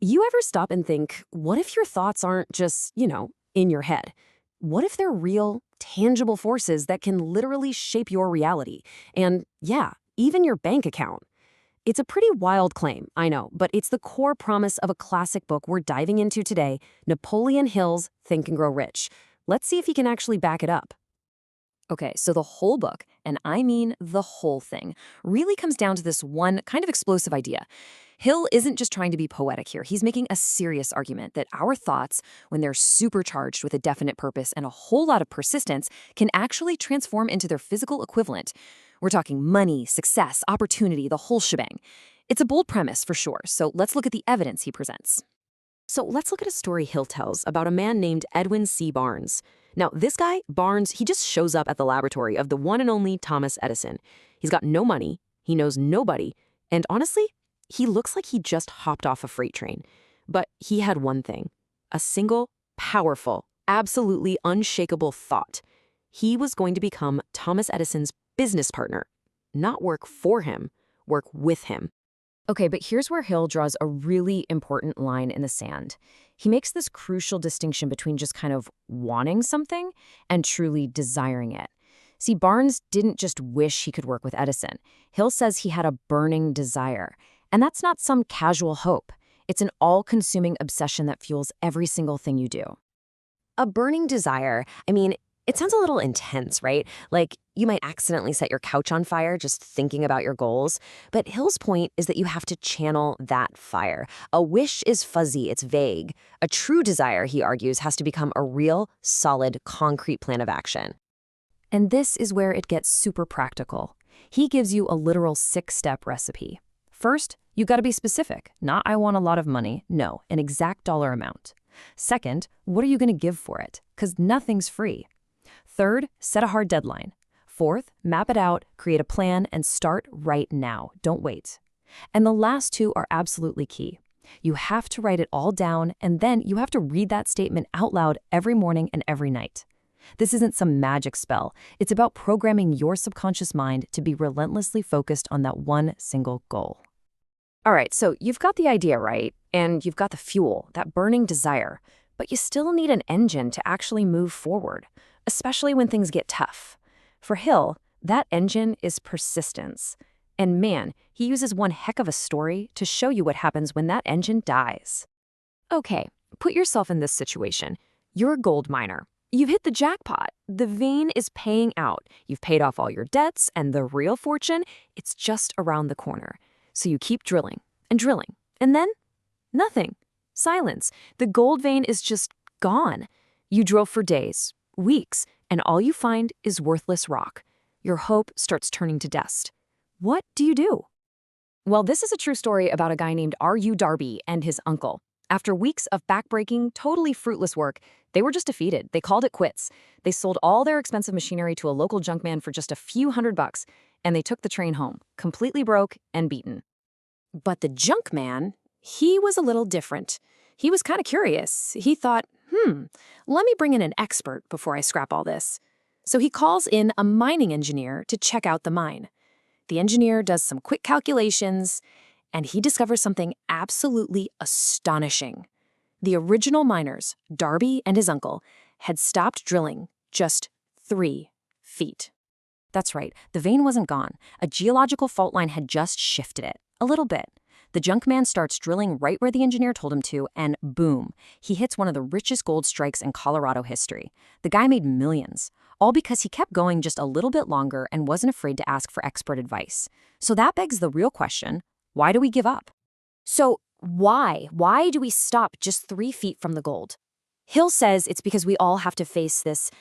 You ever stop and think, what if your thoughts aren't just, in your head? What if they're real, tangible forces that can literally shape your reality? And yeah, even your bank account. It's a pretty wild claim, I know, but it's the core promise of a classic book we're diving into today, Napoleon Hill's Think and Grow Rich. Let's see if he can actually back it up. Okay, so the whole book, and I mean the whole thing, really comes down to this one kind of explosive idea. Hill isn't just trying to be poetic here. He's making a serious argument that our thoughts, when they're supercharged with a definite purpose and a whole lot of persistence, can actually transform into their physical equivalent. We're talking money, success, opportunity, the whole shebang. It's a bold premise for sure, so let's look at the evidence he presents. So let's look at a story Hill tells about a man named Edwin C. Barnes. Now, this guy, Barnes, he just shows up at the laboratory of the one and only Thomas Edison. He's got no money, he knows nobody, and honestly, he looks like he just hopped off a freight train. But he had one thing, a single, powerful, absolutely unshakable thought. He was going to become Thomas Edison's business partner, not work for him, work with him. Okay, but here's where Hill draws a really important line in the sand. He makes this crucial distinction between just kind of wanting something and truly desiring it. See, Barnes didn't just wish he could work with Edison. Hill says he had a burning desire. And that's not some casual hope. It's an all-consuming obsession that fuels every single thing you do. A burning desire, it sounds a little intense, right? Like you might accidentally set your couch on fire just thinking about your goals. But Hill's point is that you have to channel that fire. A wish is fuzzy, it's vague. A true desire, he argues, has to become a real, solid, concrete plan of action. And this is where it gets super practical. He gives you a literal 6-step recipe. First, you got to be specific. Not I want a lot of money. No, an exact dollar amount. Second, what are you going to give for it? Because nothing's free. Third, set a hard deadline. Fourth, map it out, create a plan, and start right now. Don't wait. And the last two are absolutely key. You have to write it all down, and then you have to read that statement out loud every morning and every night. This isn't some magic spell. It's about programming your subconscious mind to be relentlessly focused on that one single goal. All right, so you've got the idea, right? And you've got the fuel, that burning desire. But you still need an engine to actually move forward, especially when things get tough. For Hill, that engine is persistence. And man, he uses one heck of a story to show you what happens when that engine dies. Okay, put yourself in this situation. You're a gold miner. You've hit the jackpot. The vein is paying out. You've paid off all your debts, and the real fortune, it's just around the corner. So you keep drilling, and then nothing. Silence. The gold vein is just gone. You drill for days, weeks, and all you find is worthless rock. Your hope starts turning to dust. What do you do? Well, this is a true story about a guy named R.U. Darby and his uncle. After weeks of backbreaking, totally fruitless work, they were just defeated. They called it quits. They sold all their expensive machinery to a local junkman for just a few $100, and they took the train home, completely broke and beaten. But the junkman, he was a little different. He was kind of curious. He thought, let me bring in an expert before I scrap all this. So he calls in a mining engineer to check out the mine. The engineer does some quick calculations, and he discovers something absolutely astonishing. The original miners, Darby and his uncle, had stopped drilling just 3 feet. That's right, the vein wasn't gone. A geological fault line had just shifted it, a little bit. The junkman starts drilling right where the engineer told him to, and boom, he hits one of the richest gold strikes in Colorado history. The guy made millions, all because he kept going just a little bit longer and wasn't afraid to ask for expert advice. So that begs the real question, why do we give up? So why? Why do we stop just 3 feet from the gold? Hill says it's because we all have to face this,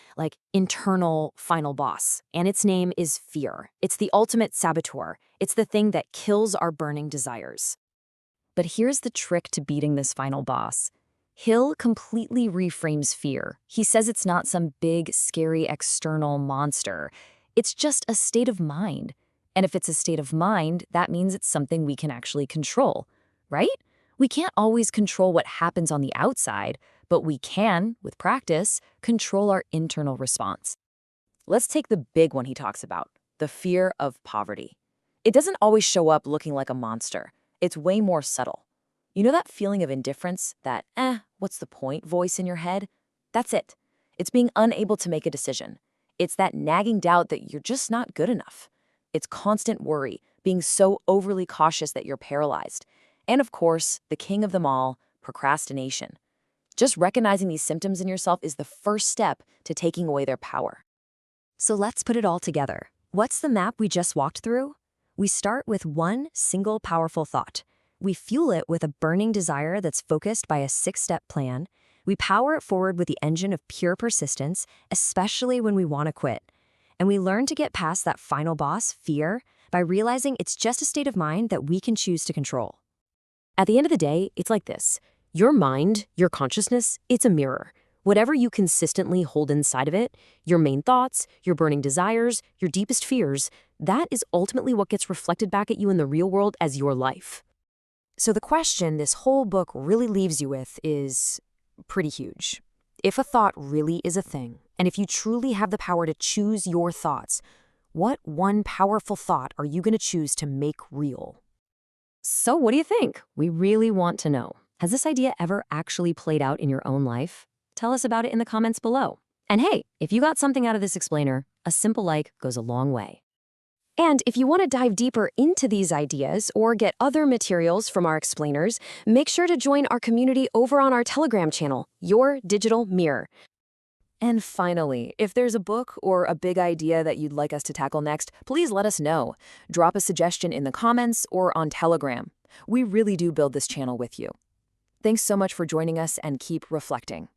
internal final boss, and its name is fear. It's the ultimate saboteur. It's the thing that kills our burning desires. But here's the trick to beating this final boss. Hill completely reframes fear. He says it's not some big, scary external monster. It's just a state of mind. And if it's a state of mind, that means it's something we can actually control, right? We can't always control what happens on the outside, but we can, with practice, control our internal response. Let's take the big one he talks about, the fear of poverty. It doesn't always show up looking like a monster. It's way more subtle. You know that feeling of indifference, that, what's the point voice in your head? That's it. It's being unable to make a decision. It's that nagging doubt that you're just not good enough. It's constant worry, being so overly cautious that you're paralyzed. And of course, the king of them all, procrastination. Just recognizing these symptoms in yourself is the first step to taking away their power. So let's put it all together. What's the map we just walked through? We start with one single powerful thought. We fuel it with a burning desire that's focused by a 6-step plan. We power it forward with the engine of pure persistence, especially when we want to quit. And we learn to get past that final boss, fear, by realizing it's just a state of mind that we can choose to control. At the end of the day, it's like this. Your mind, your consciousness, it's a mirror. Whatever you consistently hold inside of it, your main thoughts, your burning desires, your deepest fears, that is ultimately what gets reflected back at you in the real world as your life. So the question this whole book really leaves you with is pretty huge. If a thought really is a thing, and if you truly have the power to choose your thoughts, what one powerful thought are you going to choose to make real? So what do you think? We really want to know. Has this idea ever actually played out in your own life? Tell us about it in the comments below. And hey, if you got something out of this explainer, a simple like goes a long way. And if you want to dive deeper into these ideas or get other materials from our explainers, make sure to join our community over on our Telegram channel, Your Digital Mirror. And finally, if there's a book or a big idea that you'd like us to tackle next, please let us know. Drop a suggestion in the comments or on Telegram. We really do build this channel with you. Thanks so much for joining us, and keep reflecting.